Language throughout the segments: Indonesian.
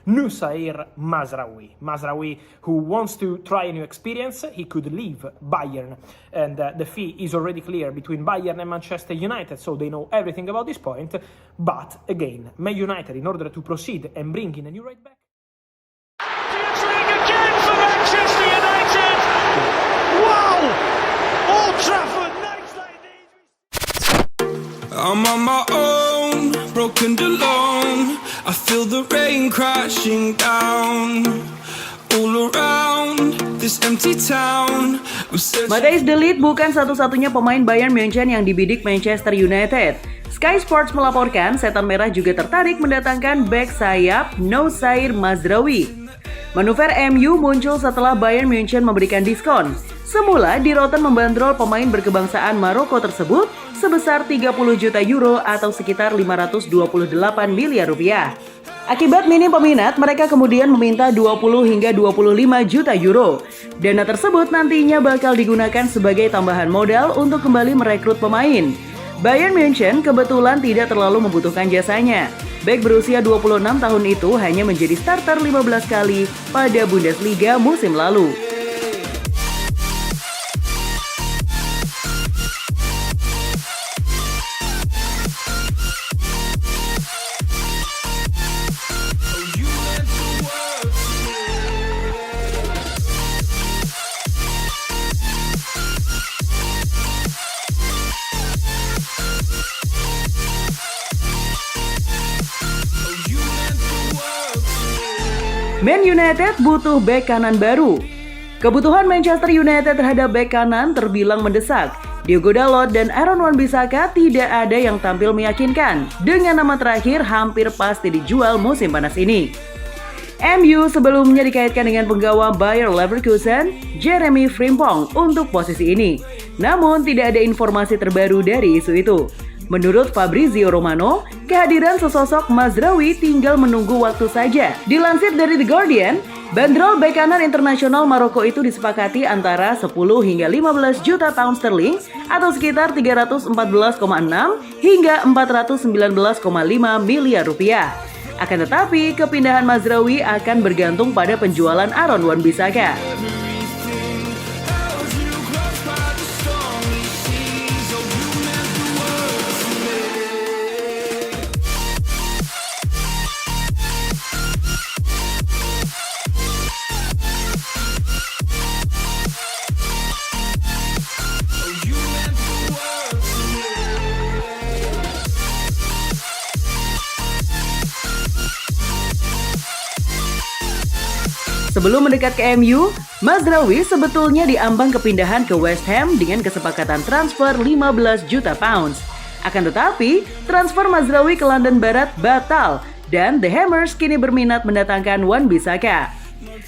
Nusair Mazraoui. Mazraoui, who wants to try a new experience, he could leave Bayern, and the fee is already clear between Bayern and Manchester United, so they know everything about this point. But again, Man United, in order to proceed and bring in a new right back. Again for Manchester United! Wow! Old Trafford, nights like these. I'm on my own, broken and alone. I feel the rain crashing down all around this empty town. Matthijs de Ligt bukan satu-satunya pemain Bayern Munchen yang dibidik Manchester United. Sky Sports melaporkan Setan Merah juga tertarik mendatangkan bek sayap Nusair Mazraoui. Manuver MU muncul setelah Bayern Munchen memberikan diskon. Semula, Die Roten membandrol pemain berkebangsaan Maroko tersebut sebesar 30 juta euro atau sekitar 528 miliar rupiah. Akibat minim peminat, mereka kemudian meminta 20 hingga 25 juta euro. Dana tersebut nantinya bakal digunakan sebagai tambahan modal untuk kembali merekrut pemain. Bayern Munchen kebetulan tidak terlalu membutuhkan jasanya. Bek berusia 26 tahun itu hanya menjadi starter 15 kali pada Bundesliga musim lalu. Man United butuh bek kanan baru. Kebutuhan Manchester United terhadap bek kanan terbilang mendesak. Diogo Dalot dan Aaron Wan-Bissaka tidak ada yang tampil meyakinkan. Dengan nama terakhir hampir pasti dijual musim panas ini. MU sebelumnya dikaitkan dengan penggawa Bayer Leverkusen, Jeremy Frimpong untuk posisi ini. Namun tidak ada informasi terbaru dari isu itu. Menurut Fabrizio Romano, kehadiran sesosok Mazraoui tinggal menunggu waktu saja. Dilansir dari The Guardian, bandrol bek kanan internasional Maroko itu disepakati antara 10 hingga 15 juta pound sterling atau sekitar 314,6 hingga 419,5 miliar rupiah. Akan tetapi, kepindahan Mazraoui akan bergantung pada penjualan Aaron Wan-Bissaka. Sebelum mendekat ke MU, Mazraoui sebetulnya diambang kepindahan ke West Ham dengan kesepakatan transfer 15 juta pounds. Akan tetapi, transfer Mazraoui ke London Barat batal dan The Hammers kini berminat mendatangkan Wan-Bissaka.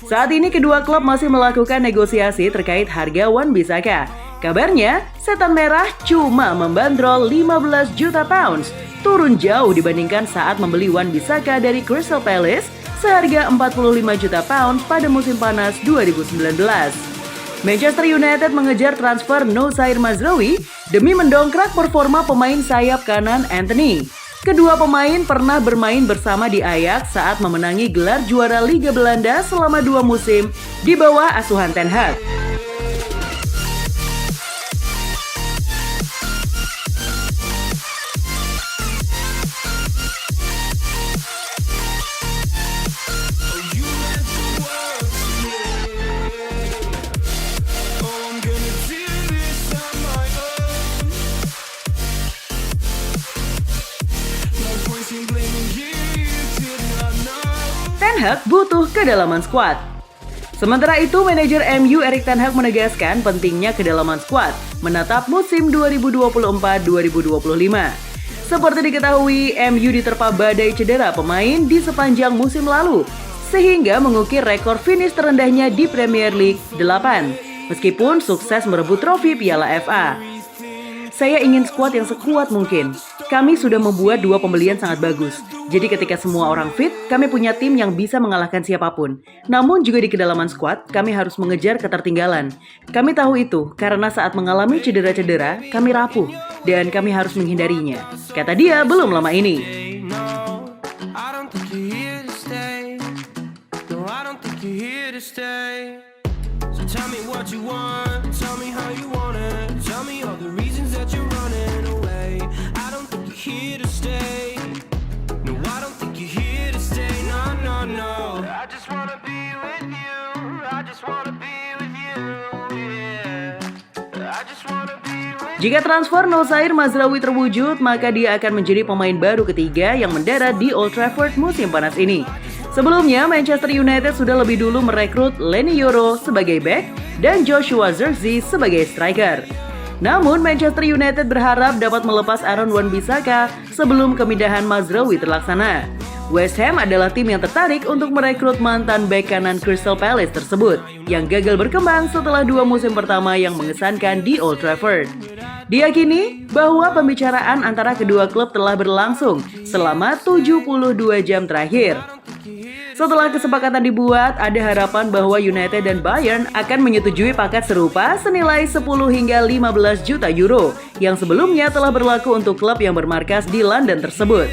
Saat ini kedua klub masih melakukan negosiasi terkait harga Wan-Bissaka. Kabarnya, Setan Merah cuma membandrol 15 juta pounds, turun jauh dibandingkan saat membeli Wan-Bissaka dari Crystal Palace seharga 45 juta pound pada musim panas 2019. Manchester United mengejar transfer Nusair Mazraoui demi mendongkrak performa pemain sayap kanan Anthony. Kedua pemain pernah bermain bersama di Ajax saat memenangi gelar juara Liga Belanda selama 2 musim di bawah asuhan Ten Hag. Ten Hag butuh kedalaman skuad. Sementara itu, manajer MU Erik ten Hag menegaskan pentingnya kedalaman skuad menatap musim 2024-2025. Seperti diketahui, MU diterpa badai cedera pemain di sepanjang musim lalu, sehingga mengukir rekor finish terendahnya di Premier League 8, meskipun sukses merebut trofi Piala FA. Saya ingin skuad yang sekuat mungkin. Kami sudah membuat 2 pembelian sangat bagus. Jadi ketika semua orang fit, kami punya tim yang bisa mengalahkan siapapun. Namun juga di kedalaman skuad, kami harus mengejar ketertinggalan. Kami tahu itu karena saat mengalami cedera-cedera, kami rapuh dan kami harus menghindarinya. Kata dia belum lama ini. don't think you're here to stay. So tell me what you want, tell me how you want it, tell me all the reasons that you're running away. I don't think you're here to stay. No, I don't think you're here to stay. No, no, no. I just wanna be with you. I just wanna be with you. Yeah. I just wanna be with you. Jika transfer Nosair Mazraoui terwujud, maka dia akan menjadi pemain baru ketiga yang mendarat di Old Trafford musim panas ini. Sebelumnya, Manchester United sudah lebih dulu merekrut Leny Yoro sebagai bek dan Joshua Zirkzee sebagai striker. Namun, Manchester United berharap dapat melepas Aaron Wan-Bissaka sebelum kemindahan Mazraoui terlaksana. West Ham adalah tim yang tertarik untuk merekrut mantan bek kanan Crystal Palace tersebut, yang gagal berkembang setelah 2 musim pertama yang mengesankan di Old Trafford. Diyakini bahwa pembicaraan antara kedua klub telah berlangsung selama 72 jam terakhir. Setelah kesepakatan dibuat, ada harapan bahwa United dan Bayern akan menyetujui paket serupa senilai 10 hingga 15 juta euro yang sebelumnya telah berlaku untuk klub yang bermarkas di London tersebut.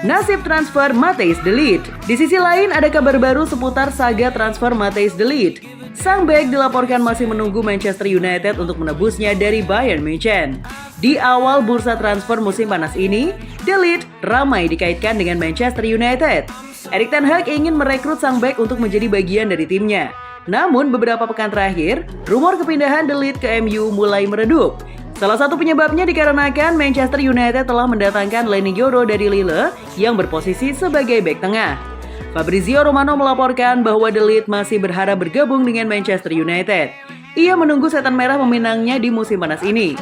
Nasib transfer Matthijs de Ligt. Di sisi lain ada kabar baru seputar saga transfer Matthijs de Ligt. Sang bek dilaporkan masih menunggu Manchester United untuk menebusnya dari Bayern Munchen. Di awal bursa transfer musim panas ini, de Ligt ramai dikaitkan dengan Manchester United. Erik ten Hag ingin merekrut sang bek untuk menjadi bagian dari timnya. Namun beberapa pekan terakhir, rumor kepindahan de Ligt ke MU mulai meredup. Salah satu penyebabnya dikarenakan Manchester United telah mendatangkan Leny Yoro dari Lille yang berposisi sebagai bek tengah. Fabrizio Romano melaporkan bahwa de Ligt masih berharap bergabung dengan Manchester United. Ia menunggu setan merah meminangnya di musim panas ini.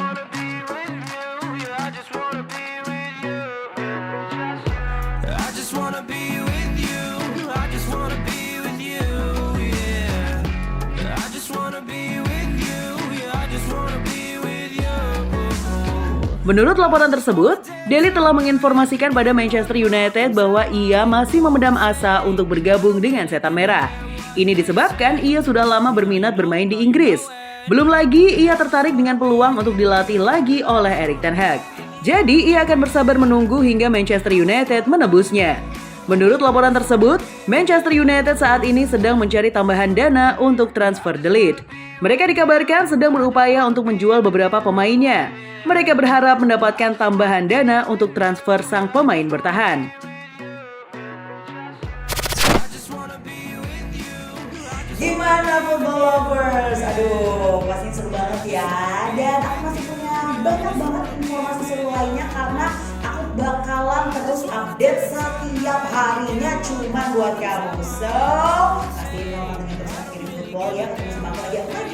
Menurut laporan tersebut, de Ligt telah menginformasikan pada Manchester United bahwa ia masih memendam asa untuk bergabung dengan setan merah. Ini disebabkan ia sudah lama berminat bermain di Inggris. Belum lagi ia tertarik dengan peluang untuk dilatih lagi oleh Erik ten Hag. Jadi ia akan bersabar menunggu hingga Manchester United menebusnya. Menurut laporan tersebut, Manchester United saat ini sedang mencari tambahan dana untuk transfer de Ligt. Mereka dikabarkan sedang berupaya untuk menjual beberapa pemainnya. Mereka berharap mendapatkan tambahan dana untuk transfer sang pemain bertahan. Gimana football lovers? Aduh, pasti seru banget ya. Dan aku masih punya banyak banget informasi seru lainnya karena aku bakalan terus update setiap harinya cuma buat kamu. So, pasti mau pantengin terus Kirim Football ya. Ketemu sama aku lagi